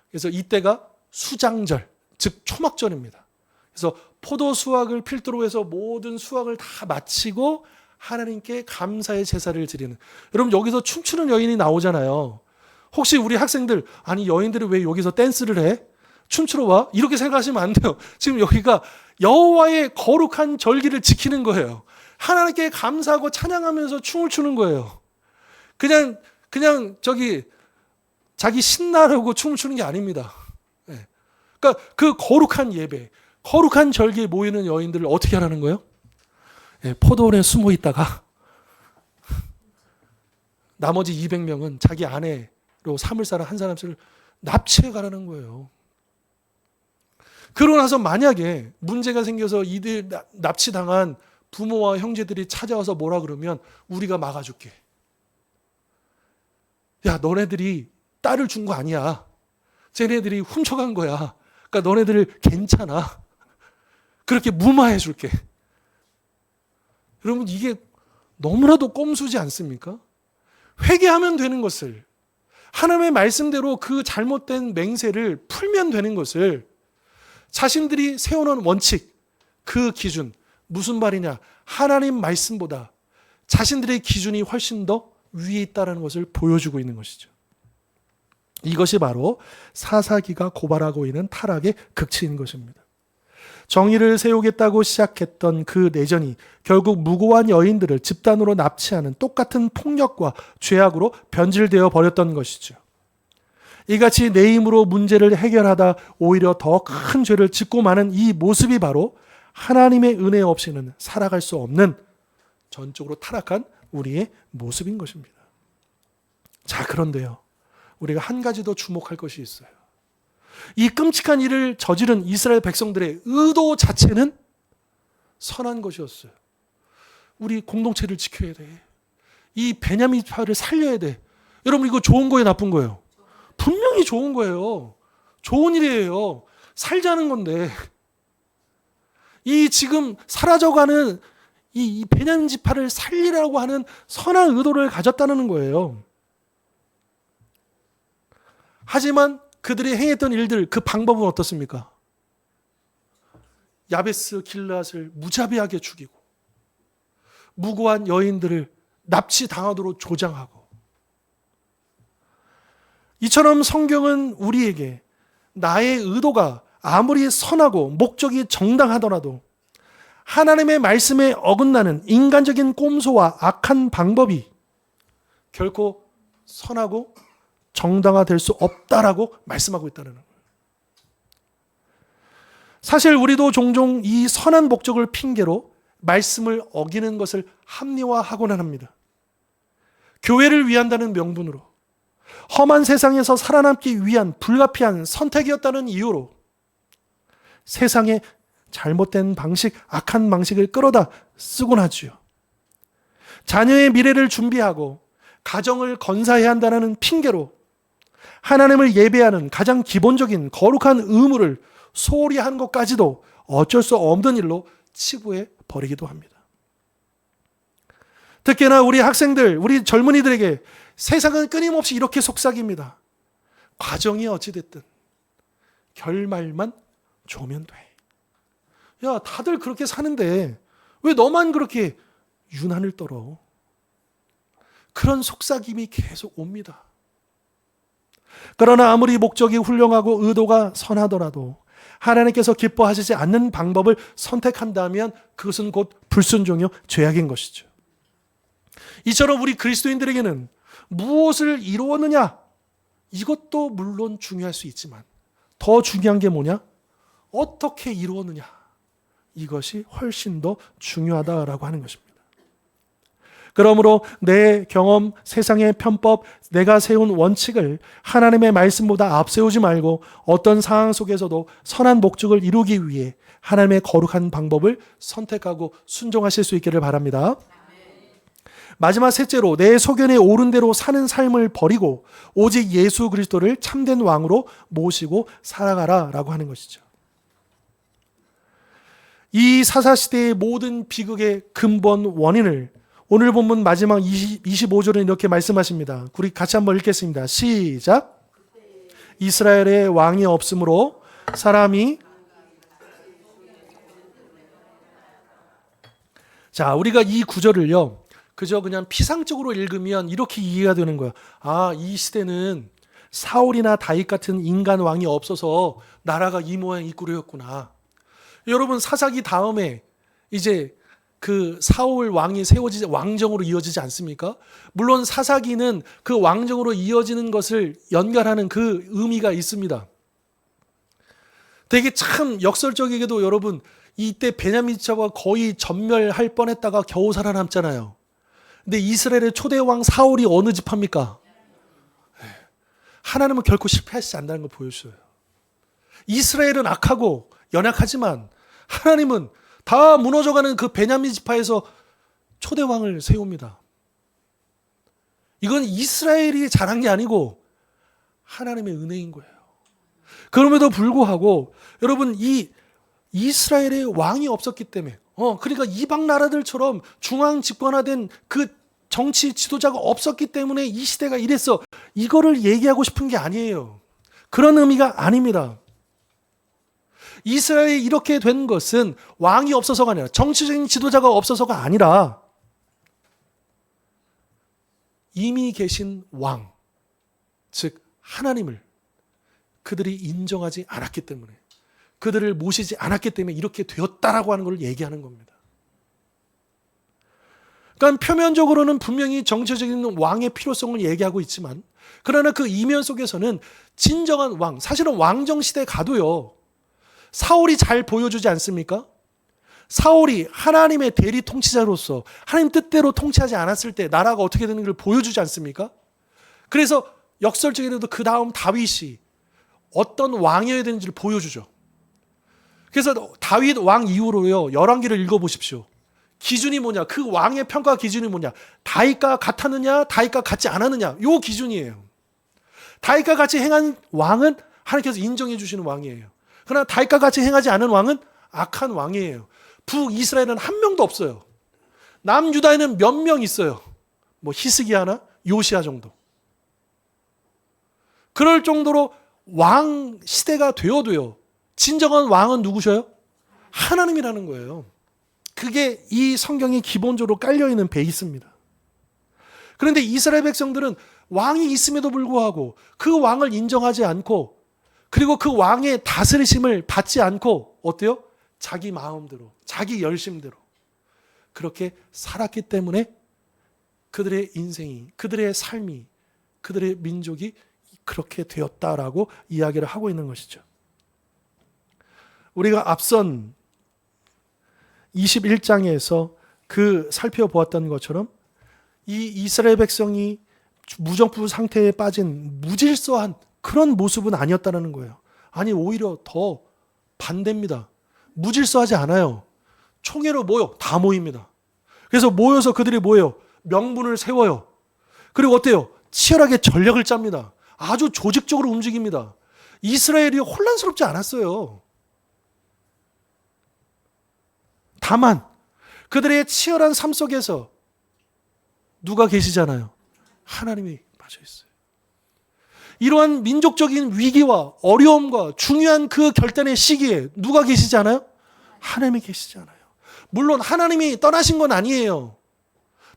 그래서 이때가 수장절, 즉 초막절입니다. 그래서 포도 수확을 필두로 해서 모든 수확을 다 마치고 하나님께 감사의 제사를 드리는. 여러분 여기서 춤추는 여인이 나오잖아요. 혹시 우리 학생들 아니 여인들이 왜 여기서 댄스를 해? 춤추러 와? 이렇게 생각하시면 안 돼요. 지금 여기가 여호와의 거룩한 절기를 지키는 거예요. 하나님께 감사하고 찬양하면서 춤을 추는 거예요. 그냥 자기 신나려고 춤을 추는 게 아닙니다. 그러니까 그 거룩한 예배, 거룩한 절기에 모이는 여인들을 어떻게 하라는 거예요? 포도원에 숨어 있다가 나머지 200명은 자기 아내로 삼을 사람 한 사람씩을 납치해 가라는 거예요. 그러고 나서 만약에 문제가 생겨서 이들 납치당한 부모와 형제들이 찾아와서 뭐라 그러면 우리가 막아줄게. 야, 너네들이 딸을 준 거 아니야. 쟤네들이 훔쳐간 거야. 그러니까 너네들 괜찮아. 그렇게 무마해 줄게. 여러분, 이게 너무나도 꼼수지 않습니까? 회개하면 되는 것을, 하나님의 말씀대로 그 잘못된 맹세를 풀면 되는 것을 자신들이 세워놓은 원칙, 그 기준, 무슨 말이냐? 하나님 말씀보다 자신들의 기준이 훨씬 더 위에 있다는 것을 보여주고 있는 것이죠. 이것이 바로 사사기가 고발하고 있는 타락의 극치인 것입니다. 정의를 세우겠다고 시작했던 그 내전이 결국 무고한 여인들을 집단으로 납치하는 똑같은 폭력과 죄악으로 변질되어 버렸던 것이죠. 이같이 내 힘으로 문제를 해결하다 오히려 더 큰 죄를 짓고 마는 이 모습이 바로 하나님의 은혜 없이는 살아갈 수 없는 전적으로 타락한 우리의 모습인 것입니다. 자, 그런데요, 우리가 한 가지 더 주목할 것이 있어요. 이 끔찍한 일을 저지른 이스라엘 백성들의 의도 자체는 선한 것이었어요. 우리 공동체를 지켜야 돼. 이 베냐민 지파를 살려야 돼. 여러분, 이거 좋은 거예요, 나쁜 거예요? 분명히 좋은 거예요. 좋은 일이에요. 살자는 건데. 이 지금 사라져가는 이 베냐민 지파를 살리라고 하는 선한 의도를 가졌다는 거예요. 하지만 그들이 행했던 일들, 그 방법은 어떻습니까? 야베스 길앗을 무자비하게 죽이고 무고한 여인들을 납치당하도록 조장하고, 이처럼 성경은 우리에게 나의 의도가 아무리 선하고 목적이 정당하더라도 하나님의 말씀에 어긋나는 인간적인 꼼수와 악한 방법이 결코 선하고 정당화될 수 없다라고 말씀하고 있다는 거예요. 사실 우리도 종종 이 선한 목적을 핑계로 말씀을 어기는 것을 합리화하고는 합니다. 교회를 위한다는 명분으로, 험한 세상에서 살아남기 위한 불가피한 선택이었다는 이유로 세상의 잘못된 방식, 악한 방식을 끌어다 쓰곤 하지요. 자녀의 미래를 준비하고 가정을 건사해야 한다는 핑계로 하나님을 예배하는 가장 기본적인 거룩한 의무를 소홀히 한 것까지도 어쩔 수 없는 일로 치부해 버리기도 합니다. 특히나 우리 학생들, 우리 젊은이들에게 세상은 끊임없이 이렇게 속삭입니다. 과정이 어찌됐든 결말만 좋으면 돼. 야, 다들 그렇게 사는데 왜 너만 그렇게 유난을 떨어? 그런 속삭임이 계속 옵니다. 그러나 아무리 목적이 훌륭하고 의도가 선하더라도 하나님께서 기뻐하시지 않는 방법을 선택한다면 그것은 곧 불순종이요, 죄악인 것이죠. 이처럼 우리 그리스도인들에게는 무엇을 이루었느냐, 이것도 물론 중요할 수 있지만 더 중요한 게 뭐냐? 어떻게 이루었느냐, 이것이 훨씬 더 중요하다라고 하는 것입니다. 그러므로 내 경험, 세상의 편법, 내가 세운 원칙을 하나님의 말씀보다 앞세우지 말고 어떤 상황 속에서도 선한 목적을 이루기 위해 하나님의 거룩한 방법을 선택하고 순종하실 수 있기를 바랍니다. 마지막 셋째로, 내 소견에 옳은 대로 사는 삶을 버리고 오직 예수 그리스도를 참된 왕으로 모시고 살아가라라고 하는 것이죠. 이 사사시대의 모든 비극의 근본 원인을 오늘 본문 마지막 25절은 이렇게 말씀하십니다. 우리 같이 한번 읽겠습니다. 시작. 이스라엘의 왕이 없으므로 사람이, 자, 우리가 이 구절을요, 그저 그냥 피상적으로 읽으면 이렇게 이해가 되는 거예요. 아, 이 시대는 사울이나 다윗 같은 인간 왕이 없어서 나라가 이 모양 이 꼴이었구나. 여러분, 사사기 다음에 이제 그 사울 왕이 세워지지 왕정으로 이어지지 않습니까? 물론 사사기는 그 왕정으로 이어지는 것을 연결하는 그 의미가 있습니다. 되게 참 역설적이게도 여러분 이때 베냐민 지파가 거의 전멸할 뻔했다가 겨우 살아남잖아요. 근데 이스라엘의 초대 왕 사울이 어느 지파입니까? 하나님은 결코 실패하시지 않는다는 걸 보여줘요. 이스라엘은 악하고 연약하지만 하나님은 다 무너져가는 그 베냐민 지파에서 초대 왕을 세웁니다. 이건 이스라엘이 잘한 게 아니고 하나님의 은혜인 거예요. 그럼에도 불구하고 여러분 이 이스라엘의 왕이 없었기 때문에 그러니까 이방 나라들처럼 중앙 집권화된 그 정치 지도자가 없었기 때문에 이 시대가 이랬어. 이거를 얘기하고 싶은 게 아니에요. 그런 의미가 아닙니다. 이스라엘이 이렇게 된 것은 왕이 없어서가 아니라 정치적인 지도자가 없어서가 아니라 이미 계신 왕, 즉 하나님을 그들이 인정하지 않았기 때문에 그들을 모시지 않았기 때문에 이렇게 되었다라고 하는 걸 얘기하는 겁니다. 그러니까 표면적으로는 분명히 정치적인 왕의 필요성을 얘기하고 있지만 그러나 그 이면 속에서는 진정한 왕, 사실은 왕정시대 가도요. 사울이 잘 보여주지 않습니까? 사울이 하나님의 대리 통치자로서 하나님 뜻대로 통치하지 않았을 때 나라가 어떻게 되는 걸 보여주지 않습니까? 그래서 역설적이라도 그 다음 다윗이 어떤 왕이어야 되는지를 보여주죠. 그래서 다윗 왕 이후로요. 열왕기를 읽어보십시오. 기준이 뭐냐? 그 왕의 평가 기준이 뭐냐? 다윗과 같았느냐? 다윗과 같지 않았느냐? 요 기준이에요. 다윗과 같이 행한 왕은 하나님께서 인정해 주시는 왕이에요. 그러나 다윗과 같이 행하지 않은 왕은 악한 왕이에요. 북이스라엘은 한 명도 없어요. 남유다에는 몇 명 있어요. 뭐 히스기야나 요시야 정도. 그럴 정도로 왕 시대가 되어도요. 진정한 왕은 누구셔요? 하나님이라는 거예요. 그게 이 성경에 기본적으로 깔려있는 베이스입니다. 그런데 이스라엘 백성들은 왕이 있음에도 불구하고 그 왕을 인정하지 않고 그리고 그 왕의 다스리심을 받지 않고 어때요? 자기 마음대로, 자기 열심대로 그렇게 살았기 때문에 그들의 인생이, 그들의 삶이, 그들의 민족이 그렇게 되었다라고 이야기를 하고 있는 것이죠. 우리가 앞선 21장에서 그 살펴보았던 것처럼 이 이스라엘 백성이 무정부 상태에 빠진 무질서한 그런 모습은 아니었다는 거예요. 아니 오히려 더 반대입니다. 무질서하지 않아요. 총회로 모여 다 모입니다. 그래서 모여서 그들이 뭐예요? 명분을 세워요. 그리고 어때요? 치열하게 전략을 짭니다. 아주 조직적으로 움직입니다. 이스라엘이 혼란스럽지 않았어요. 다만 그들의 치열한 삶 속에서 누가 계시잖아요. 하나님이 빠져 있어요. 이러한 민족적인 위기와 어려움과 중요한 그 결단의 시기에 누가 계시지 않아요? 하나님이 계시지 않아요. 물론 하나님이 떠나신 건 아니에요.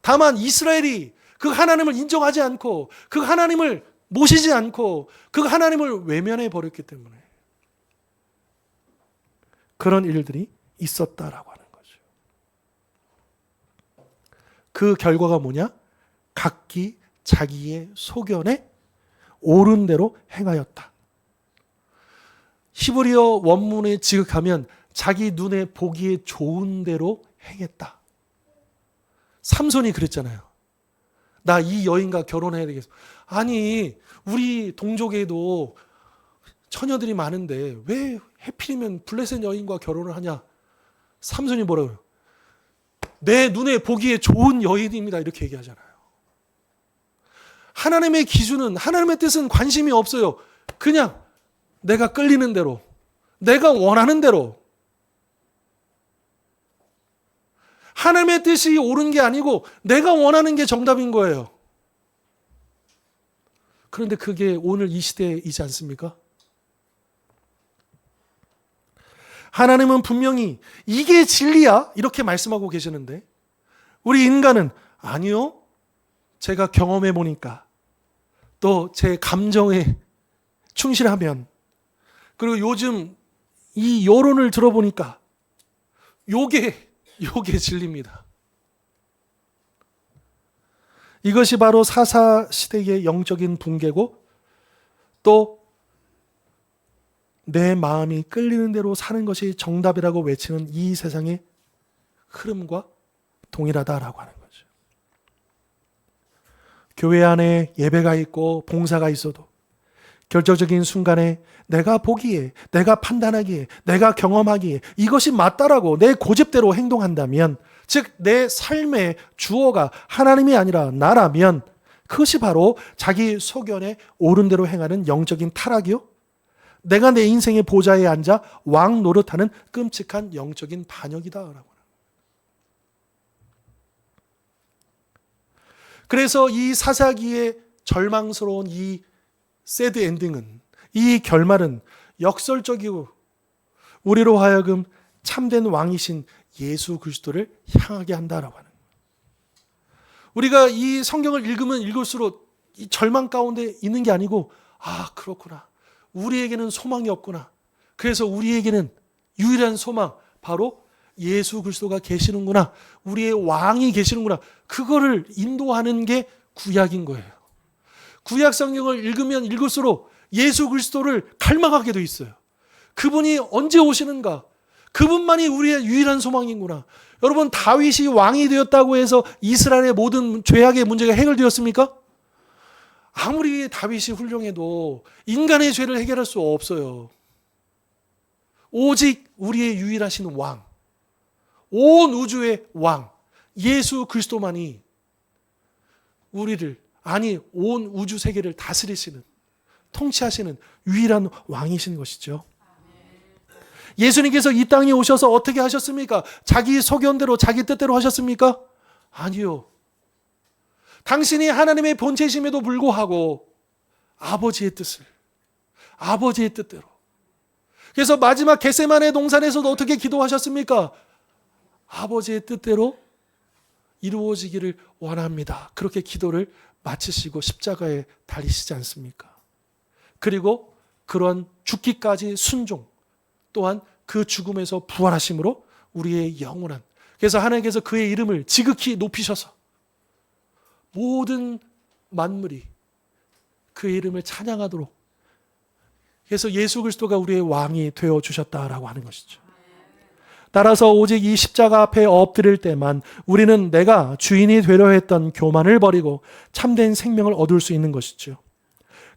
다만 이스라엘이 그 하나님을 인정하지 않고 그 하나님을 모시지 않고 그 하나님을 외면해 버렸기 때문에 그런 일들이 있었다라고 하는 거죠. 그 결과가 뭐냐? 각기 자기의 소견에 옳은 대로 행하였다. 히브리어 원문에 지극하면 자기 눈에 보기에 좋은 대로 행했다. 삼손이 그랬잖아요. 나 이 여인과 결혼해야 되겠어. 아니 우리 동족에도 처녀들이 많은데 왜 해필이면 블레셋 여인과 결혼을 하냐. 삼손이 뭐라고 해요? 내 눈에 보기에 좋은 여인입니다. 이렇게 얘기하잖아요. 하나님의 기준은, 하나님의 뜻은 관심이 없어요. 그냥 내가 끌리는 대로, 내가 원하는 대로. 하나님의 뜻이 옳은 게 아니고 내가 원하는 게 정답인 거예요. 그런데 그게 오늘 이 시대이지 않습니까? 하나님은 분명히 이게 진리야 이렇게 말씀하고 계시는데 우리 인간은 아니요. 제가 경험해 보니까 또 제 감정에 충실하면 그리고 요즘 이 여론을 들어보니까 요게 요게 진리입니다. 이것이 바로 사사시대의 영적인 붕괴고 또 내 마음이 끌리는 대로 사는 것이 정답이라고 외치는 이 세상의 흐름과 동일하다라고 하는 거죠. 교회 안에 예배가 있고 봉사가 있어도 결정적인 순간에 내가 보기에, 내가 판단하기에, 내가 경험하기에 이것이 맞다라고 내 고집대로 행동한다면, 즉 내 삶의 주어가 하나님이 아니라 나라면 그것이 바로 자기 소견에 옳은 대로 행하는 영적인 타락이요, 내가 내 인생의 보좌에 앉아 왕 노릇하는 끔찍한 영적인 반역이다라고. 그래서 이 사사기의 절망스러운 이 새드 엔딩은, 이 결말은 역설적이고 우리로 하여금 참된 왕이신 예수 그리스도를 향하게 한다라고 하는 거예요. 우리가 이 성경을 읽으면 읽을수록 이 절망 가운데 있는 게 아니고, 아 그렇구나, 우리에게는 소망이 없구나, 그래서 우리에게는 유일한 소망 바로 예수 그리스도가 계시는구나, 우리의 왕이 계시는구나, 그거를 인도하는 게 구약인 거예요. 구약 성경을 읽으면 읽을수록 예수 그리스도를 갈망하게 돼 있어요. 그분이 언제 오시는가, 그분만이 우리의 유일한 소망이구나. 여러분, 다윗이 왕이 되었다고 해서 이스라엘의 모든 죄악의 문제가 해결되었습니까? 아무리 다윗이 훌륭해도 인간의 죄를 해결할 수 없어요. 오직 우리의 유일하신 왕, 온 우주의 왕 예수 그리스도만이 우리를, 아니 온 우주 세계를 다스리시는, 통치하시는 유일한 왕이신 것이죠. 예수님께서 이 땅에 오셔서 어떻게 하셨습니까? 자기 소견대로 자기 뜻대로 하셨습니까? 아니요. 당신이 하나님의 본체심에도 불구하고 아버지의 뜻을, 아버지의 뜻대로. 그래서 마지막 겟세마네 동산에서도 어떻게 기도하셨습니까? 아버지의 뜻대로 이루어지기를 원합니다. 그렇게 기도를 마치시고 십자가에 달리시지 않습니까? 그리고 그런 죽기까지 순종, 또한 그 죽음에서 부활하심으로 우리의 영원한, 그래서 하나님께서 그의 이름을 지극히 높이셔서 모든 만물이 그의 이름을 찬양하도록, 그래서 예수 그리스도가 우리의 왕이 되어 주셨다라고 하는 것이죠. 따라서 오직 이 십자가 앞에 엎드릴 때만 우리는 내가 주인이 되려 했던 교만을 버리고 참된 생명을 얻을 수 있는 것이죠.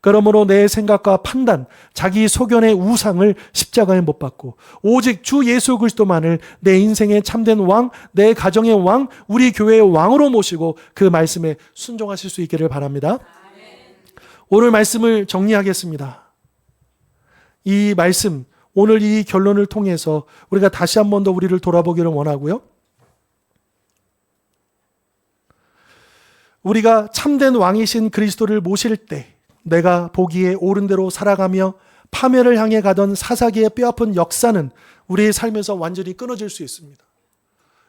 그러므로 내 생각과 판단, 자기 소견의 우상을 십자가에 못 박고 오직 주 예수 그리스도만을 내 인생의 참된 왕, 내 가정의 왕, 우리 교회의 왕으로 모시고 그 말씀에 순종하실 수 있기를 바랍니다. 오늘 말씀을 정리하겠습니다. 이 말씀, 오늘 이 결론을 통해서 우리가 다시 한 번 더 우리를 돌아보기를 원하고요. 우리가 참된 왕이신 그리스도를 모실 때 내가 보기에 옳은 대로 살아가며 파멸을 향해 가던 사사기의 뼈아픈 역사는 우리의 삶에서 완전히 끊어질 수 있습니다.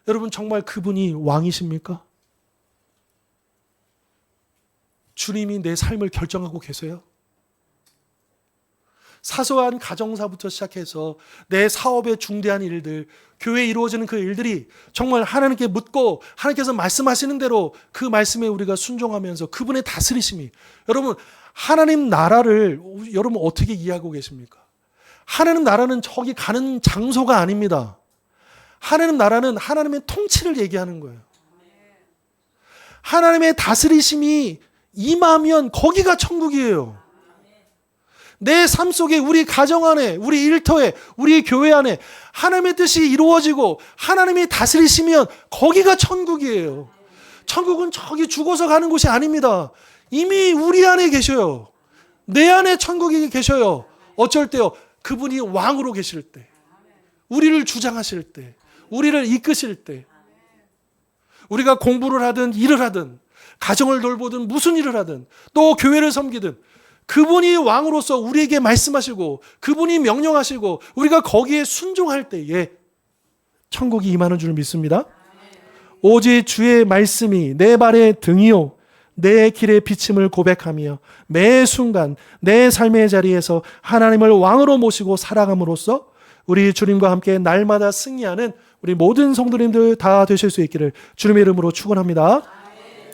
여러분, 정말 그분이 왕이십니까? 주님이 내 삶을 결정하고 계세요? 사소한 가정사부터 시작해서 내 사업의 중대한 일들, 교회에 이루어지는 그 일들이 정말 하나님께 묻고 하나님께서 말씀하시는 대로 그 말씀에 우리가 순종하면서 그분의 다스리심이, 여러분 하나님 나라를 여러분 어떻게 이해하고 계십니까? 하나님 나라는 저기 가는 장소가 아닙니다. 하나님 나라는 하나님의 통치를 얘기하는 거예요. 하나님의 다스리심이 임하면 거기가 천국이에요. 내 삶 속에, 우리 가정 안에, 우리 일터에, 우리 교회 안에 하나님의 뜻이 이루어지고 하나님이 다스리시면 거기가 천국이에요. 천국은 저기 죽어서 가는 곳이 아닙니다. 이미 우리 안에 계셔요. 내 안에 천국이 계셔요. 어쩔 때요? 그분이 왕으로 계실 때, 우리를 주장하실 때, 우리를 이끄실 때, 우리가 공부를 하든 일을 하든 가정을 돌보든 무슨 일을 하든 또 교회를 섬기든 그분이 왕으로서 우리에게 말씀하시고 그분이 명령하시고 우리가 거기에 순종할 때에 천국이 임하는 줄 믿습니다. 오직 주의 말씀이 내 발의 등이요 내 길의 비침을 고백하며 매 순간 내 삶의 자리에서 하나님을 왕으로 모시고 살아감으로써 우리 주님과 함께 날마다 승리하는 우리 모든 성도님들 다 되실 수 있기를 주님의 이름으로 축원합니다.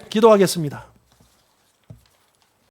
기도하겠습니다.